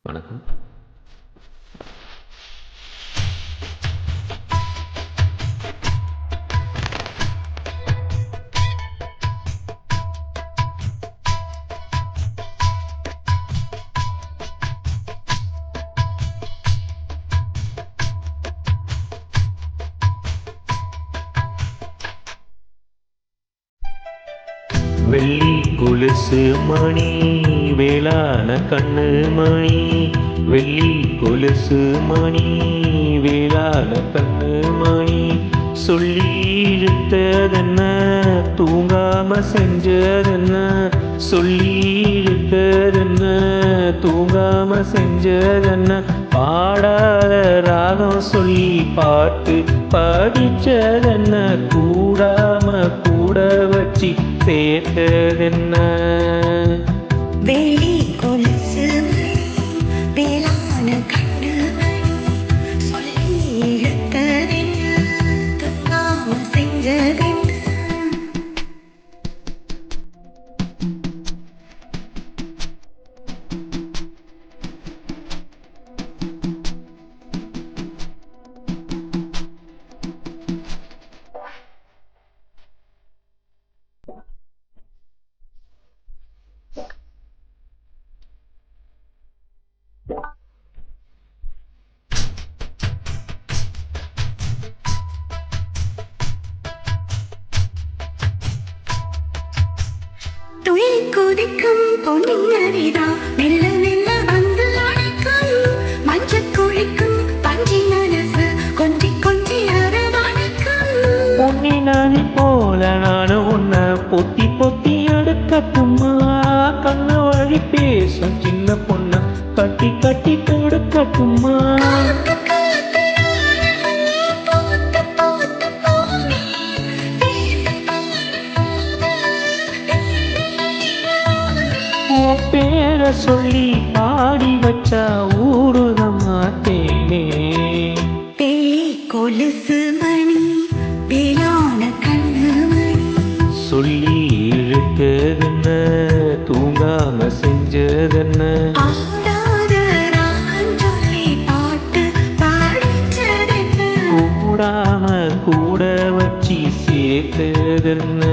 வணக்கம். வெள்ளி கொலுசு மணி வேளான கண்ணு மணி, வெள்ளி கொலுசு மணி வேளான கண்ணு மணி, சொல்லி இழுத்ததென்ன தூங்காம செஞ்சதென்ன, சொல்லி இழுத்ததென்ன தூங்காம செஞ்சதென்ன, பாடாத ராகம் சொல்லி பாட்டு படிச்சதென்ன, கூடாம கூட வச்சு சேர்த்ததென்ன. வெள்ளி கொலுசு வேளான கண்ணு சொல்லி இழுத்ததென்ன தூங்காம செஞ்சதென்ன. துளி கொதிக்கும் பொன்னியரிதா மெல்ல மெல்ல வந்து அணைக்கும், மஞ்சள் குளிக்கும் பஞ்சி மனசு கொஞ்சி கொஞ்சி அரவணைக்கும். பொன்னினானி போல நானும் உன்னை பொத்தி பொத்தி எடுக்கட்டுமா, கண்ணு வழி பேசும் சின்ன பொண்ண கட்டி கட்டி கொடுக்கட்டுமா. பேரை சொல்லி பாடி வச்சா ஊருதமா தேனே. வெள்ளி கொலுசு மணி வேளான கண்ணு மணி, சொல்லி இழுத்ததென்ன தூங்காம செஞ்சதென்ன, ஆடாத ராகம் சொல்லி பாட்டு பாடிச்சதென்ன, கூடாம கூட வச்சு சேர்த்ததென்ன.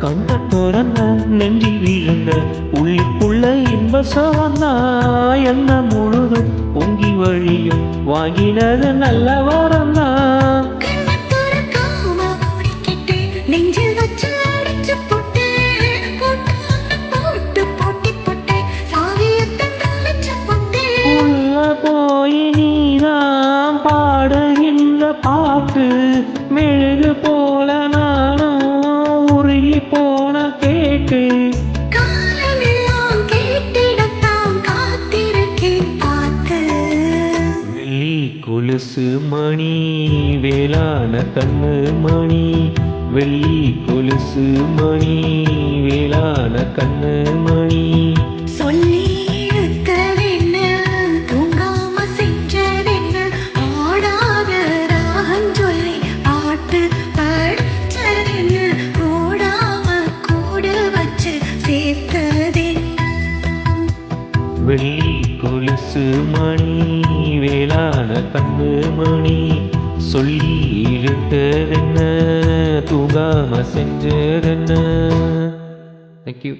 கண்ட துறந்த நெஞ்சில் விழுந்த உள்ளுக்குள்ள இன்ப சவந்தா, என்ன முழுதும் பொங்கி வழியும் வாங்கினது நல்ல வரந்தா. கண்ணை துறக்காம மூடிக்கிட்டு நெஞ்சில் வச்சு அடைச்சு போட்டு, போட்டு போட்டு போட்டி போட்டு சாவியத்தை தொலைச்சு போட்டு. உள்ள போய் நீதான் பாடுகின்ற பாட்டு, மெழுகு போல நானும் உருகி போன கேட்டு, காலமெல்லாம் கேட்டிடத்தான் காத்திருக்கேன் பார்த்து. வெள்ளி கொலுசு மணி வேளான கண்ணு மணி, வெள்ளி கொலுசு மணி வேளான கண்ணு மணி, சொல்லி இழுத்ததென்ன தூங்காம செஞ்சதென்ன, ஆடாத ராகம் சொல்லி பாட்டு படிச்சதென்ன, கூடாம கூட வச்சு சேர்த்ததென்ன. வெள்ளி கொலுசு மணி வேளான கண்ணு மணி, சொல்லி இழுத்ததென்ன தூங்காம செஞ்சதென்ன. தேங்க்யூ.